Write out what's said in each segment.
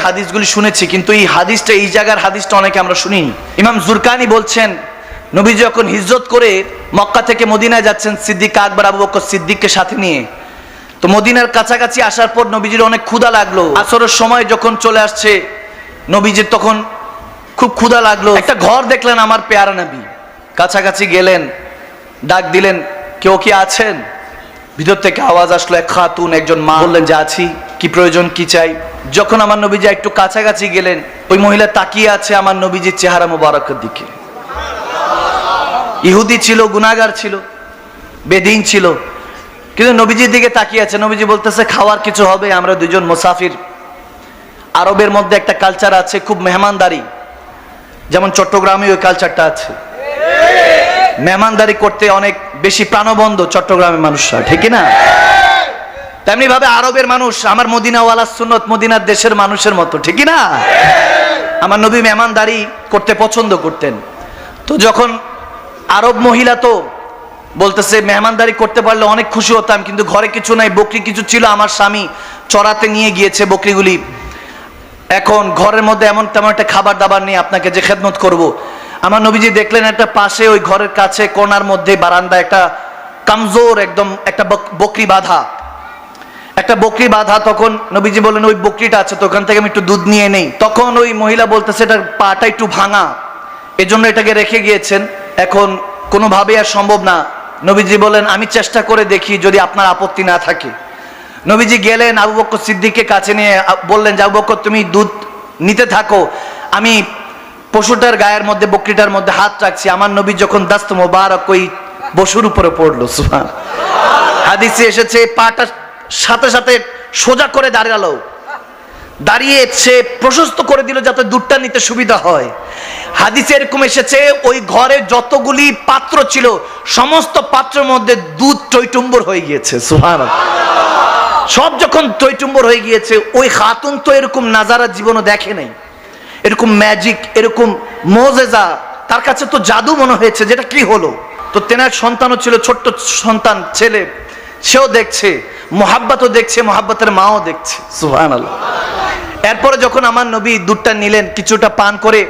হাদিসগুলি শুনেছি, কিন্তু এই হাদিসটা, এই জায়গার হাদিসটা অনেকে আমরা শুনিনি। ইমাম জুরকানি বলছেন, নবী যখন হিজরত করে মক্কা থেকে মদিনায় যাচ্ছেন সিদ্দিক আকবর আবু বকর সিদ্দিককে সাথে নিয়ে, তো মদিনার কাছাকাছি আসার পর নবীজির অনেক ক্ষুধা লাগলো। আসরের সময় যখন চলে আসছে, নবীজির তখন খুব ক্ষুধা লাগলো। একটা ঘর দেখলেন আমার পেয়ারা নবী, কাছাকাছি গেলেন, ডাক দিলেন, কেউ কি আছেন? ভিতর থেকে আওয়াজ আসলো, এক খাতুন, একজন মা। বললেন যে আছি, কি প্রয়োজন, কি চাই? যখন আমার নবীজি একটু কাছাকাছি গেলেন, ওই মহিলা তাকিয়ে আছে আমার নবীজির চেহারা মোবারকের দিকে। ইহুদি ছিল, গুনাহগার ছিল, বেদিন ছিল, কিন্তু নবীজির দিকে তাকিয়ে আছে। নবীজি বলতেছে, খাওয়ার কিছু হবে? আমরা দুজন মুসাফির। আরবের মধ্যে একটা কালচার আছে, খুব মেহমানদারি, যেমন চট্টগ্রামে ওই কালচারটা আছে। মেহমানদারি করতে অনেক বেশি প্রাণবন্ত চট্টগ্রামের মানুষরা, ঠিক না? তেমনি ভাবে আরবের মানুষ, আমার মদিনাওয়ালা সুন্নত, মদিনার দেশের মানুষের মতো, ঠিক না? আমার নবী মেহমানদারি করতে পছন্দ করতেন। তো যখন আরব মহিলা, তো বলতেছে মেহমানদারি করতে পারলে অনেক খুশি হতাম, কিন্তু ঘরে কিছু নাই, বকরি কিছু ছিল, আমার স্বামী চড়াতে নিয়ে গিয়েছে বকরিগুলি। এখন ঘরের মধ্যে এমন তেমন একটা খাবার দাবার নেই, আপনাকে যে খেদমত করব। আমার নবীজি দেখলেন একটা পাশে, ওই ঘরের কাছে কোণার মধ্যে বারান্দা, একটা কামজোর একদম একটা বকরি বাঁধা, একটা বকরি বাঁধা। তখন নবীজি বললেন, ওই বকরিটা আছে তো, ওখান থেকে আমি একটু দুধ নিয়ে নেই। তখন ওই মহিলা বলতেছে, এটার পাটা একটু ভাঙা, এজন্য এটাকে রেখে গিয়েছেন, এখন কোনোভাবে আর সম্ভব না। নবীজি বলেন, আমি চেষ্টা করে দেখি, যদি আপনার আপত্তি না থাকে। নবীজি গেলেন, আবু বকর সিদ্দিককে কাছে নিয়ে বললেন যে, আবু বকর তুমি দুধ নিতে থাকো, আমি পশুটার গায়ের মধ্যে, বকরিটার মধ্যে হাত রাখছি। আমার নবী যখন দাস্ত মোবারক ওই পশুর উপরে পড়লো, সুবহান, হাদিসে এসেছে, পাটা সাথে সাথে সোজা করে দাঁড়ালো, দাঁড়িয়ে সে প্রশস্ত করে দিল যাতে দুধটা নিতে সুবিধা হয়। হাদিসে এরকম এসেছে, ওই ঘরে যতগুলি পাত্র ছিল সমস্ত পাত্রের মধ্যে দুধ টইটুম্বর হয়ে গিয়েছে, সুবহানাল্লাহ। সব যখন টইটুম্বর হয়ে গিয়েছে, ওই খাতুন তো এরকম নাজারা জীবনও দেখে নাই, এরকম ম্যাজিক, এরকম মোজেজা, তার কাছে তো জাদু মনে হয়েছে, যেটা কি হলো। তো তেনার সন্তানও ছিল, ছোট্ট সন্তান, ছেলে, সেও দেখছে, মোহাব্বতও দেখছে, মোহাব্বতের মাও দেখছে, সুবহানাল্লাহ। এরপরে যখন আমার নবী দুধটা নিলেন, কিছুটা পান করে,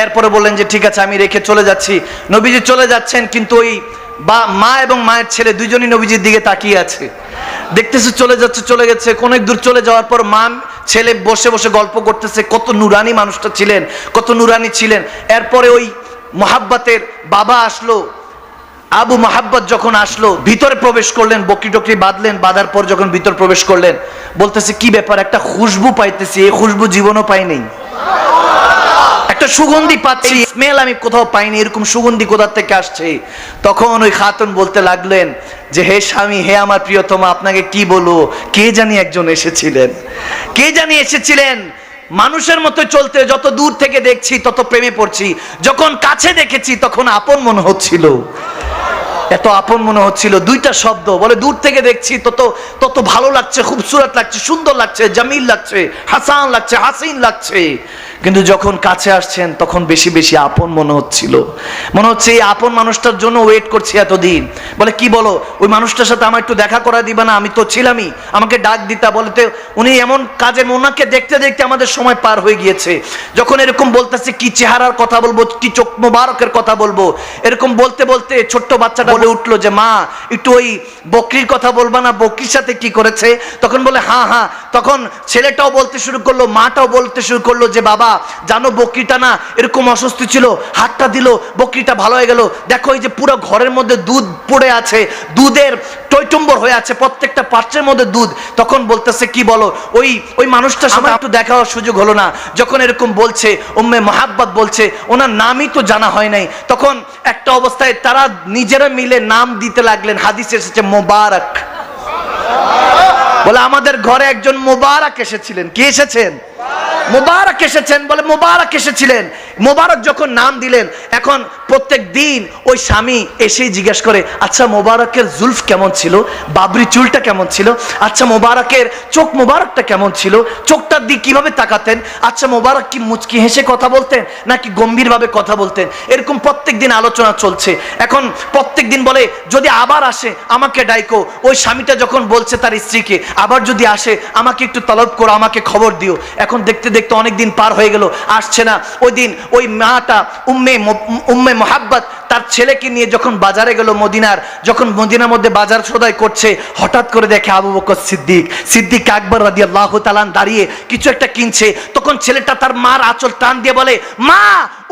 এরপরে বললেন যে ঠিক আছে, আমি রেখে চলে যাচ্ছি। নবীজি চলে যাচ্ছেন, কিন্তু ওই মা এবং মায়ের ছেলে দুইজনই নবীজির দিকে তাকিয়ে আছে, দেখতেছে চলে যাচ্ছে, চলে গেছে। অনেক দূর চলে যাওয়ার পর মা ছেলে বসে বসে গল্প করতেছে, কত নুরানি মানুষটা ছিলেন, কত নুরানি ছিলেন। এরপরে ওই মোহাব্বতের বাবা আসলো, আবু মোহাব্বত যখন আসলো, ভিতরে প্রবেশ করলেন, বকরি টকরি বাঁধলেন, বাঁধার পর যখন ভিতর প্রবেশ করলেন, বলতেছে কি ব্যাপার, একটা খুশবু পাইতেছি, এই খুশবু জীবনও পাই নাই, একটা সুগন্ধি পাচ্ছি, স্মেল আমি কোথাও পাইনি, এরকম সুগন্ধি কোথা থেকে আসছে। তখন ওই খাতুন বলতে লাগলেন যে, হে স্বামী, হে আমার প্রিয়তমা, আপনাকে কি বলবো, কে জানি একজন এসেছিলেন, কে জানি এসেছিলেন, মানুষের মতো চলতে, যত দূর থেকে দেখছি তত প্রেমে পড়ছি, যখন কাছে দেখেছি তখন আপন মনে হচ্ছিল, এত আপন মনে হচ্ছিল। দুইটা শব্দ বলে, দূর থেকে দেখছি তত তত ভালো লাগছে, খুবসুরত লাগছে, সুন্দর লাগছে, জামিল লাগছে, হাসান লাগছে, হাসিন লাগছে, কিন্তু যখন কাছে আসছেন তখন বেশি বেশি আপন মনে হচ্ছিল। মনে হচ্ছে এই আপন মানুষটার জন্য ওয়েট করছি এতদিন। বলে কি বলো, ওই মানুষটার সাথে আমার একটু দেখা করা দিবা না, আমি তো ছিলামই, আমাকে ডাক দিতা। বলতে উনি এমন কাজে, ওনাকে দেখতে দেখতে আমাদের সময় পার হয়ে গিয়েছে। যখন এরকম বলতেছে, কি চেহারার কথা বলবো, কি চোখ মোবারকের কথা বলবো, এরকম বলতে বলতে ছোট্ট বাচ্চাটা বলে উঠলো যে, মা একটু ওই বকরির কথা বলবা না, বকরির সাথে কি করেছে? তখন বলে হ্যাঁ হ্যাঁ। তখন ছেলেটাও বলতে শুরু করলো, মাটাও বলতে শুরু করলো যে, বাবা জানো বকরিটা না এরকম অসুস্থ ছিল, হাতটা দিল, বকরিটা ভালো হয়ে গেল, দেখো এই যে পুরো ঘরের মধ্যে দুধ পড়ে আছে, দুধের টইটুম্বর হয়ে আছে, প্রত্যেকটা পাত্রের মধ্যে দুধ। তখন বলতেছে, কি বলো, ওই মানুষটার সাথে একটু দেখা হওয়ার সুযোগ হলো না। যখন এরকম বলছে, উম্মে মোহাব্বত বলছে, ওনার নামই তো জানা হয় নাই। তখন একটা অবস্থায় তারা নিজেরা মিলে নাম দিতে লাগলেন, হাদিসে এসেছে মোবারক। বলে আমাদের ঘরে একজন মোবারক এসেছিলেন। কি এসেছেন? মোবারক এসেছেন। বলে মোবারক এসেছিলেন। মোবারক যখন নাম দিলেন, এখন প্রত্যেক দিন ওই স্বামী এসেই জিজ্ঞেস করে, আচ্ছা মোবারকের জুলফ কেমন ছিল, বাবরি চুলটা কেমন ছিল, আচ্ছা মোবারকের চোখ মোবারকটা কেমন ছিল, চোখটার দিক কিভাবে তাকাতেন, আচ্ছা মোবারক কি মুচকি হেসে কথা বলতেন নাকি গম্ভীরভাবে কথা বলতেন। এরকম প্রত্যেক দিন আলোচনা চলছে। এখন প্রত্যেক দিন বলে যদি আবার আসে আমাকে ডাইকো। ওই স্বামীটা যখন বলছে তার স্ত্রীকে, আবার যদি আসে আমাকে একটু তলব করো, আমাকে খবর দিও। এখন দেখতে দেখতে অনেক দিন পার হয়ে গেল, আসছে না। ওই দিন ওই মাটা উম্মে মোহাব্বত তার ছেলেকে নিয়ে যখন বাজারে গেল মদিনার, যখন মদিনার মধ্যে বাজার সদাই করছে, হঠাৎ করে দেখে আবু বকর সিদ্দিক আকবর রাদিয়াল্লাহু তাআলা দাঁড়িয়ে কিছু একটা কিনছে। তখন ছেলেটা তার মার আঁচল টান দিয়ে বলে, মা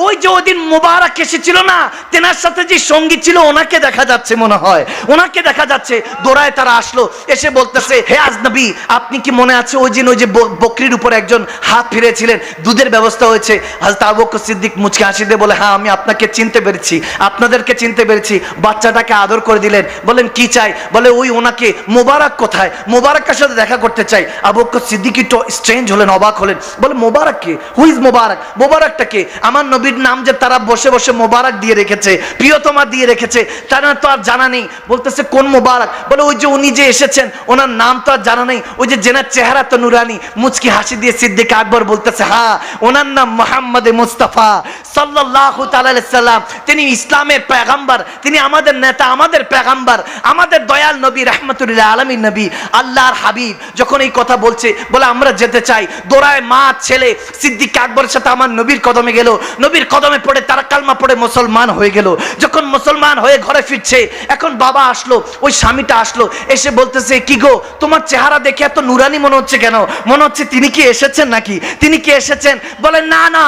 ওই যে ওদিন মোবারক এসেছিল না, তেনার সাথে যে সঙ্গী ছিল ওনাকে দেখা যাচ্ছে, মনে হয় ওনাকে দেখা যাচ্ছে। দৌড়ায় তারা আসলো, এসে বলতেছে, হে আজনবী, আপনি কি মনে আছে ওই দিন ওই যে বকরির উপর একজন হাত ফিরেছিলেন, দুধের ব্যবস্থা হয়েছে? হযরত আবু বকর সিদ্দিক মুচকি হাসি দিয়ে বলে, হ্যাঁ আমি আপনাকে চিনতে পেরেছি, আপনাদেরকে চিনতে পেরেছি। বাচ্চাটাকে আদর করে দিলেন। বলেন কি চাই? বলে ওই ওনাকে, মোবারক কোথায়, মোবারকের সাথে দেখা করতে চাই। আবু বকর সিদ্দিক একটু স্ট্রেঞ্জ হলেন, অবাক হলেন। বলে মোবারক কে? হু ইজ মোবারক? মোবারকটা কে? আমার নবীর নাম যে তারা বসে বসে মোবারক দিয়ে রেখেছে, প্রিয়তমা দিয়ে রেখেছে, তারা তো আর জানা নেই। বলতেছে কোন মোবারক? বলে ওই যে উনি যে এসেছেন ওনার নাম তো আর জানা নেই, ওই যে জেনার চেহারা তো নুরানি। মুচকি হাসি দিয়ে সিদ্দিক আকবর বলতেছে, হ্যাঁ ওনার নাম মুহাম্মদ মুস্তাফা সাল্লাল্লাহু তাআলা আলাইহি সাল্লাম। তিনি ইসলামের পয়গম্বর, তিনি আমাদের নেতা, আমাদের পয়গম্বর, আমাদের দয়াল নবী, রাহমাতুল্লিল আলামিন নবী, আল্লাহর হাবিব। যখন এই কথা বলছে, বলে আমরা যেতে চাই। দৌড়ায় মা ছেলে সিদ্দিক আকবরের সাথে আমার নবীর কদমে গেল। নবীর কদমে পড়ে তারা কালমা পড়ে মুসলমান হয়ে গেল। যখন মুসলমান হয়ে ঘরে ফিরছে, এখন বাবা আসলো, ওই স্বামীটা আসলো, এসে বলতেছে, কি গো তোমার চেহারা দেখে এত নুরানি মনে হচ্ছে কেন? মনে হচ্ছে তিনি কি এসেছেন নাকি? তিনি কি এসেছেন? বলে না না,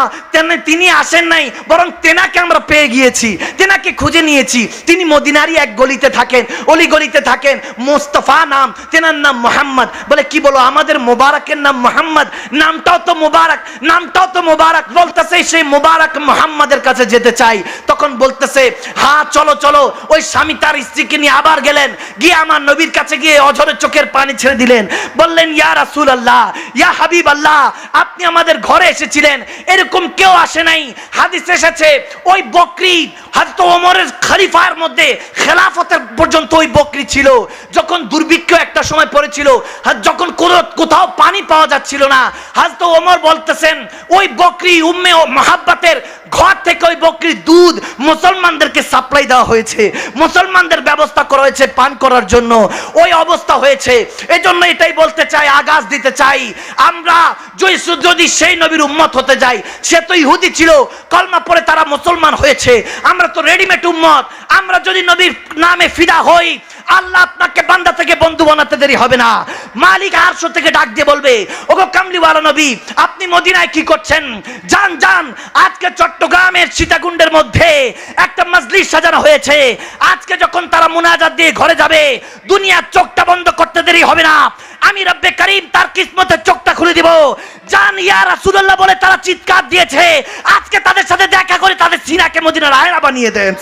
তিনি আসেন নাই, বরং তেনাকে আমরা পেয়ে গিয়েছি, তেনাকে খুঁজে নিয়েছি। তিনি মদিনারই এক গলিতে থাকেন, অলি গলিতে থাকেন, মুস্তাফা নাম, তেনার নাম মুহাম্মদ। বলে কি বলো, আমাদের মোবারকের নাম মুহাম্মদ, নামটাও তো মোবারক, নামটাও তো মোবারক। বলতেছে সেই মোবারক মুহাম্মাদের কাছে যেতে চাই। তখন বলতেছে, হ্যাঁ চলো চলো। ওই স্বামী তার স্ত্রীকে নিয়ে আবার গেলেন, গিয়ে আমার নবীর কাছে গিয়ে অঝরে চোখের পানি ছেড়ে দিলেন। বললেন, ইয়া রাসূলুল্লাহ, ইয়া হাবিবাল্লাহ, আপনি আমাদের ঘরে এসেছিলেন, এরকম কেউ আসে নাই। হাদিস এসেছে ওই বকরি হযরত ওমরের খলিফার মধ্যে খেলাফতের পর্যন্ত ওই বকরি ছিল। যখন দুর্ভিক্ষ একটা সময় পড়েছিল, যখন কোথাও পানি পাওয়া যাচ্ছিল না, হযরত ওমর বলতেছেন ওই বকরি উম্মে মুহাব্বতের ঘর থেকে ওই বকরির দুধ মুসলমানদেরকে সাপ্লাই দেওয়া হয়েছে, মুসলমানদের ব্যবস্থা করা হয়েছে পান করার জন্য। ওই অবস্থা হয়েছে। এজন্য এটাই বলতে চাই, আগাজ দিতে চাই, আমরা যদি সেই নবীর উম্মত হতে যাই, সে তো ইহুদি ছিল, কলমা পড়ে তারা মুসলমান হয়েছে, আমরা তো রেডিমেড উম্মত। আমরা যদি নবীর নামে ফিদা হই, আল্লাহ আপনাকে বান্দা থেকে বন্ধু বানাতে দেরি হবে না। মালিক আরশ থেকে ডাক দিয়ে বলবে, ওগো কামলিওয়ালা নবী, আপনি মদিনায় কি করছেন? যান যান, আজকে চট্টগ্রামের সীতাকুণ্ডের মধ্যে একটা মজলিস সাজানো হয়েছে। আজকে যখন তারা মুনাজাত দিয়ে ঘরে যাবে, দুনিয়ার চোখটা বন্ধ করতে দেরি হবে না, আমি রব্বে করিম তার কিসমতের চোখটা খুলে দিব। জান ইয়া রাসূলুল্লাহ বলে তারা চিৎকার দিয়েছে। আজকে তাদের সাথে দেখা করে তাদের সিনাকে মদিনার আয়না বানিয়ে দেন।